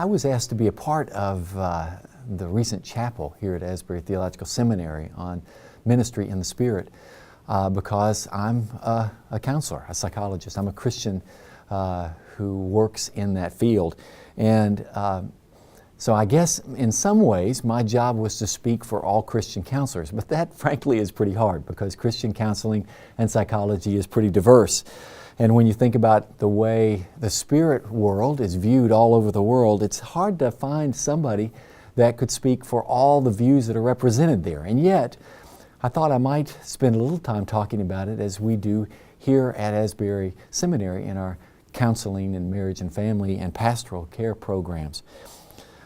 I was asked to be a part of the recent chapel here at Asbury Theological Seminary on ministry in the Spirit because I'm a counselor, a psychologist. I'm a Christian who works in that field. And so I guess in some ways my job was to speak for all Christian counselors, but that frankly is pretty hard because Christian counseling and psychology is pretty diverse. And when you think about the way the spirit world is viewed all over the world, it's hard to find somebody that could speak for all the views that are represented there. And yet, I thought I might spend a little time talking about it as we do here at Asbury Seminary in our counseling and marriage and family and pastoral care programs.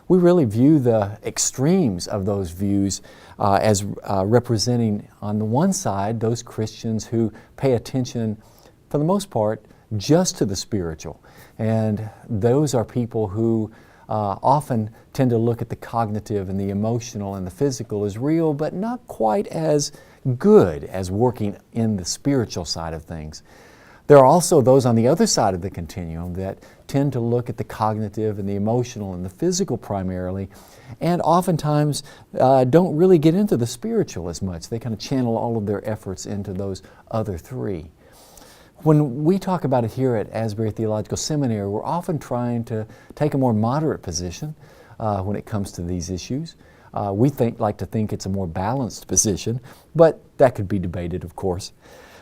We really view the extremes of those views as representing, on the one side, those Christians who pay attention, for the most part, just to the spiritual. And those are people who often tend to look at the cognitive and the emotional and the physical as real, but not quite as good as working in the spiritual side of things. There are also those on the other side of the continuum that tend to look at the cognitive and the emotional and the physical primarily, and oftentimes don't really get into the spiritual as much. They kind of channel all of their efforts into those other three. When we talk about it here at Asbury Theological Seminary, we're often trying to take a more moderate position when it comes to these issues. We like to think it's a more balanced position, but that could be debated, of course.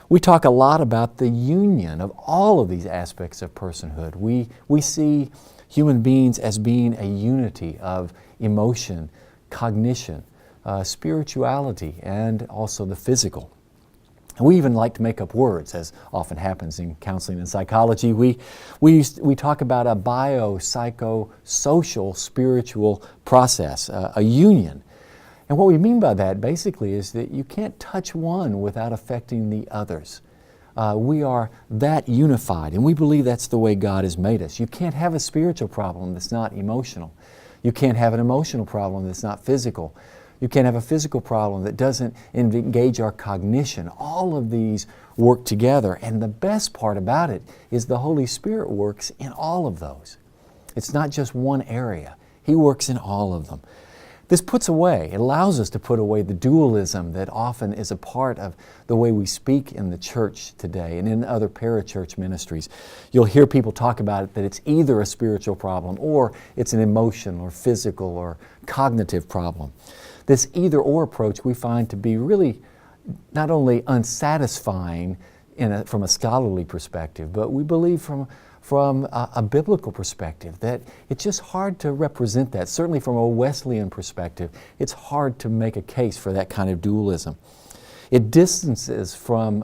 We talk a lot about the union of all of these aspects of personhood. We see human beings as being a unity of emotion, cognition, spirituality, and also the physical. And we even like to make up words, as often happens in counseling and psychology. We talk about a bio-psycho-social spiritual process, a union. And what we mean by that basically is that you can't touch one without affecting the others. We are that unified, and we believe that's the way God has made us. You can't have a spiritual problem that's not emotional. You can't have an emotional problem that's not physical. You can't have a physical problem that doesn't engage our cognition. All of these work together, and the best part about it is the Holy Spirit works in all of those. It's not just one area. He works in all of them. This it allows us to put away the dualism that often is a part of the way we speak in the church today and in other parachurch ministries. You'll hear people talk about it that it's either a spiritual problem or it's an emotional or physical or cognitive problem. This either-or approach we find to be really not only unsatisfying from a scholarly perspective, but we believe from a biblical perspective that it's just hard to represent that. Certainly from a Wesleyan perspective, it's hard to make a case for that kind of dualism. It distances from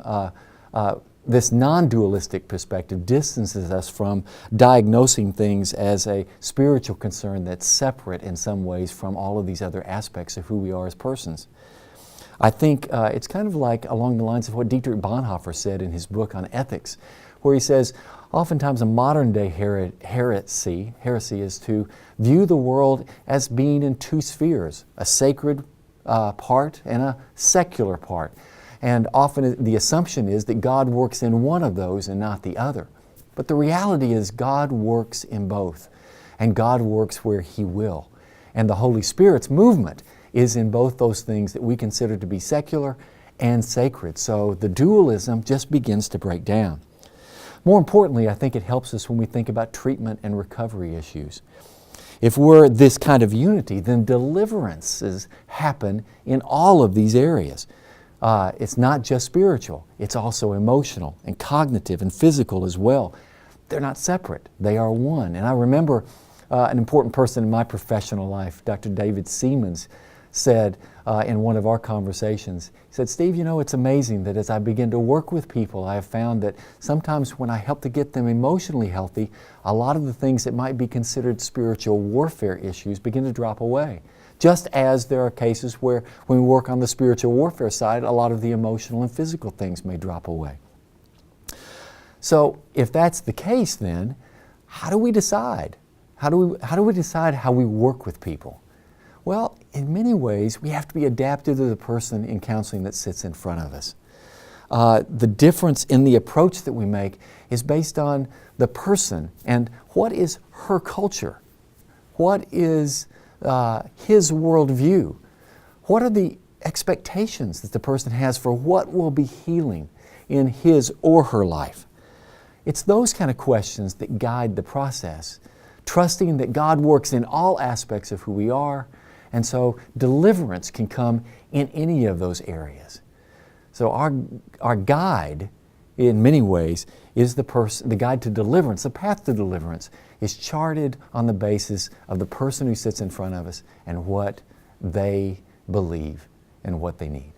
this non-dualistic perspective, distances us from diagnosing things as a spiritual concern that's separate in some ways from all of these other aspects of who we are as persons. I think it's kind of like along the lines of what Dietrich Bonhoeffer said in his book on ethics, where he says, oftentimes a modern day heresy is to view the world as being in two spheres, a sacred part and a secular part. And often the assumption is that God works in one of those and not the other. But the reality is God works in both, and God works where He will. And the Holy Spirit's movement is in both those things that we consider to be secular and sacred. So the dualism just begins to break down. More importantly, I think it helps us when we think about treatment and recovery issues. If we're this kind of unity, then deliverances happen in all of these areas. It's not just spiritual, it's also emotional and cognitive and physical as well. They're not separate, they are one. And I remember an important person in my professional life, Dr. David Seamans, said in one of our conversations, he said, "Steve, you know, it's amazing that as I begin to work with people, I have found that sometimes when I help to get them emotionally healthy, a lot of the things that might be considered spiritual warfare issues begin to drop away. Just as there are cases where when we work on the spiritual warfare side, a lot of the emotional and physical things may drop away." So if that's the case, then how do we decide? How do we decide how we work with people? Well, in many ways, we have to be adapted to the person in counseling that sits in front of us. The difference in the approach that we make is based on the person and what is her culture. What is his worldview? What are the expectations that the person has for what will be healing in his or her life? It's those kind of questions that guide the process, trusting that God works in all aspects of who we are, and so deliverance can come in any of those areas. So our guide, in many ways, is the guide to deliverance. The path to deliverance is charted on the basis of the person who sits in front of us and what they believe and what they need.